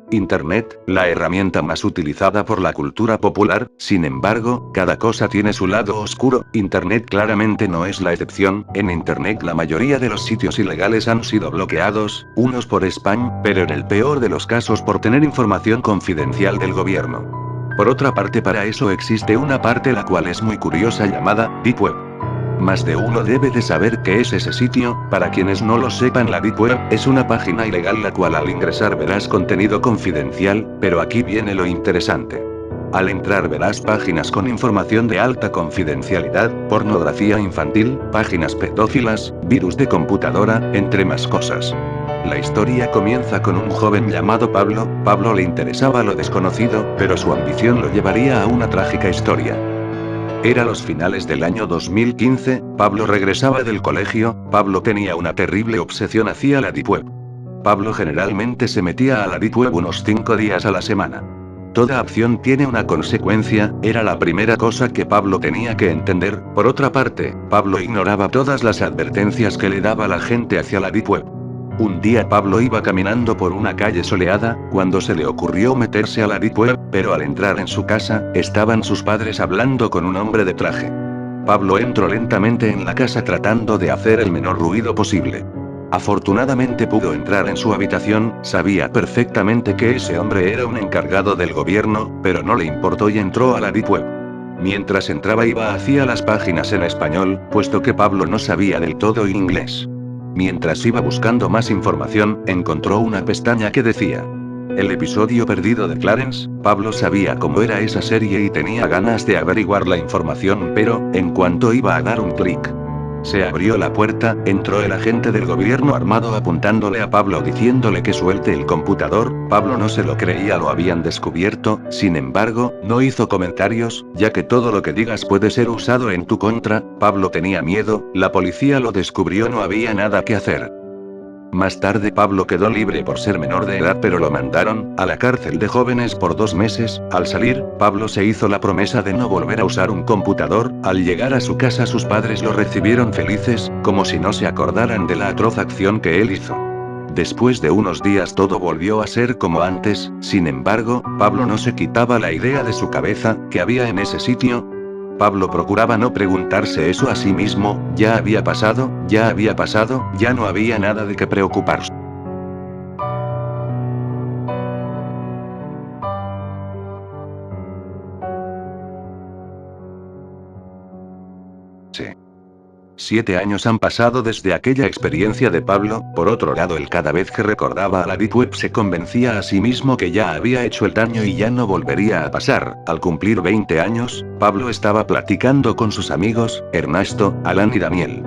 Internet, la herramienta más utilizada por la cultura popular. Sin embargo, cada cosa tiene su lado oscuro. Internet claramente no es la excepción. En Internet la mayoría de los sitios ilegales han sido bloqueados, unos por spam, pero en el peor de los casos por tener información confidencial del gobierno. Por otra parte, para eso existe una parte la cual es muy curiosa llamada Deep Web. Más de uno debe de saber qué es ese sitio. Para quienes no lo sepan, la Deep Web es una página ilegal la cual al ingresar verás contenido confidencial, pero aquí viene lo interesante. Al entrar verás páginas con información de alta confidencialidad, pornografía infantil, páginas pedófilas, virus de computadora, entre más cosas. La historia comienza con un joven llamado Pablo. Pablo le interesaba lo desconocido, pero su ambición lo llevaría a una trágica historia. Era los finales del año 2015, Pablo regresaba del colegio. Pablo tenía una terrible obsesión hacia la Deep Web. Pablo generalmente se metía a la Deep Web unos 5 días a la semana. Toda acción tiene una consecuencia, era la primera cosa que Pablo tenía que entender. Por otra parte, Pablo ignoraba todas las advertencias que le daba la gente hacia la Deep Web. Un día Pablo iba caminando por una calle soleada, cuando se le ocurrió meterse a la Deep Web, pero al entrar en su casa, estaban sus padres hablando con un hombre de traje. Pablo entró lentamente en la casa tratando de hacer el menor ruido posible. Afortunadamente pudo entrar en su habitación, sabía perfectamente que ese hombre era un encargado del gobierno, pero no le importó y entró a la Deep Web. Mientras entraba iba hacia las páginas en español, puesto que Pablo no sabía del todo inglés. Mientras iba buscando más información, encontró una pestaña que decía: el episodio perdido de Clarence. Pablo sabía cómo era esa serie y tenía ganas de averiguar la información, pero, en cuanto iba a dar un clic, se abrió la puerta, entró el agente del gobierno armado apuntándole a Pablo diciéndole que suelte el computador. Pablo no se lo creía, lo habían descubierto. Sin embargo, no hizo comentarios, ya que todo lo que digas puede ser usado en tu contra. Pablo tenía miedo, la policía lo descubrió, no había nada que hacer. Más tarde Pablo quedó libre por ser menor de edad, pero lo mandaron a la cárcel de jóvenes por 2 meses. Al salir, Pablo se hizo la promesa de no volver a usar un computador. Al llegar a su casa sus padres lo recibieron felices, como si no se acordaran de la atroz acción que él hizo. Después de unos días todo volvió a ser como antes. Sin embargo, Pablo no se quitaba la idea de su cabeza, ¿qué había en ese sitio? Pablo procuraba no preguntarse eso a sí mismo. Ya había pasado, ya no había nada de qué preocuparse. Sí. 7 años han pasado desde aquella experiencia de Pablo. Por otro lado, él cada vez que recordaba a la Deep Web se convencía a sí mismo que ya había hecho el daño y ya no volvería a pasar. Al cumplir 20 años, Pablo estaba platicando con sus amigos, Ernesto, Alan y Daniel.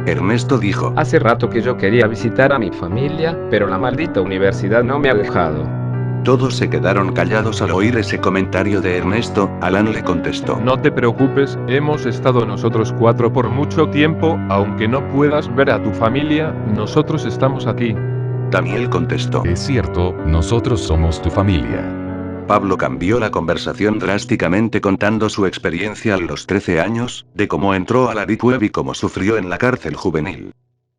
Ernesto dijo: hace rato que yo quería visitar a mi familia, pero la maldita universidad no me ha dejado. Todos se quedaron callados al oír ese comentario de Ernesto. Alan le contestó: no te preocupes, hemos estado nosotros 4 por mucho tiempo, aunque no puedas ver a tu familia, nosotros estamos aquí. Daniel contestó: es cierto, nosotros somos tu familia. Pablo cambió la conversación drásticamente contando su experiencia a los 13 años, de cómo entró a la Deep Web y cómo sufrió en la cárcel juvenil.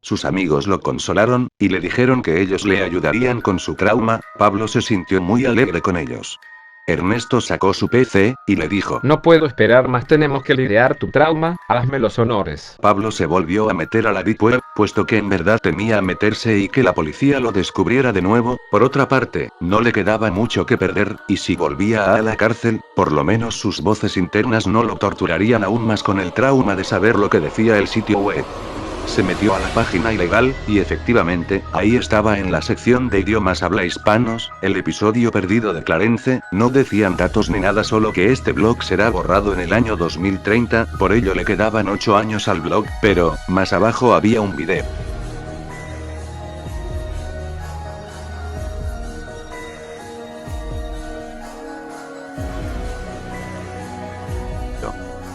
Sus amigos lo consolaron, y le dijeron que ellos le ayudarían con su trauma. Pablo se sintió muy alegre con ellos. Ernesto sacó su PC, y le dijo: no puedo esperar más, tenemos que lidiar tu trauma, hazme los honores. Pablo se volvió a meter a la Deep Web, puesto que en verdad temía meterse y que la policía lo descubriera de nuevo. Por otra parte, no le quedaba mucho que perder, y si volvía a la cárcel, por lo menos sus voces internas no lo torturarían aún más con el trauma de saber lo que decía el sitio web. Se metió a la página ilegal, y efectivamente, ahí estaba en la sección de idiomas habla hispanos, el episodio perdido de Clarence. No decían datos ni nada, solo que este blog será borrado en el año 2030, por ello le quedaban 8 años al blog, pero, más abajo había un video.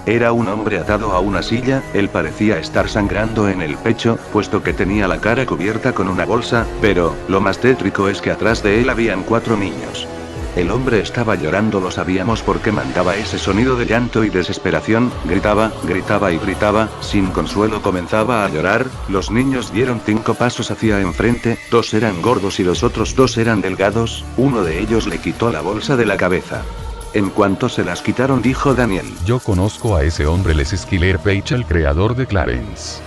Era un hombre atado a una silla. Él parecía estar sangrando en el pecho, puesto que tenía la cara cubierta con una bolsa, pero, lo más tétrico es que atrás de él habían 4 niños. El hombre estaba llorando, lo sabíamos porque mandaba ese sonido de llanto y desesperación, gritaba, gritaba y gritaba, sin consuelo comenzaba a llorar. Los niños dieron 5 pasos hacia enfrente, 2 eran gordos y los otros 2 eran delgados, uno de ellos le quitó la bolsa de la cabeza. En cuanto se las quitaron, dijo Daniel: Yo conozco a ese hombre, Les Skiller Page, el creador de Clarence.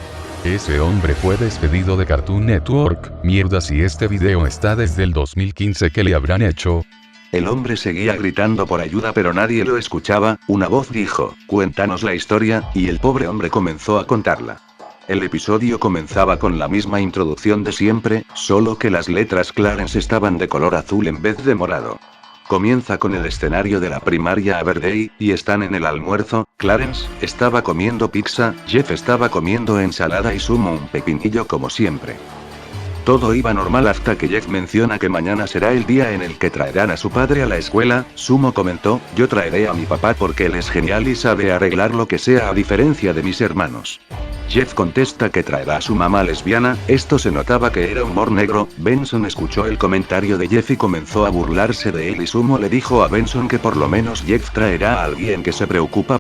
Ese hombre fue despedido de Cartoon Network. Mierda, si este video está desde el 2015, ¿qué le habrán hecho? El hombre seguía gritando por ayuda pero nadie lo escuchaba. Una voz dijo: cuéntanos la historia, y el pobre hombre comenzó a contarla. El episodio comenzaba con la misma introducción de siempre, solo que las letras Clarence estaban de color azul en vez de morado. Comienza con el escenario de la primaria Aberdeen, y están en el almuerzo. Clarence estaba comiendo pizza, Jeff estaba comiendo ensalada y Sumo un pepinillo como siempre. Todo iba normal hasta que Jeff menciona que mañana será el día en el que traerán a su padre a la escuela. Sumo comentó: yo traeré a mi papá porque él es genial y sabe arreglar lo que sea a diferencia de mis hermanos. Jeff contesta que traerá a su mamá lesbiana. Esto se notaba que era humor negro. Benson escuchó el comentario de Jeff y comenzó a burlarse de él, y Sumo le dijo a Benson que por lo menos Jeff traerá a alguien que se preocupa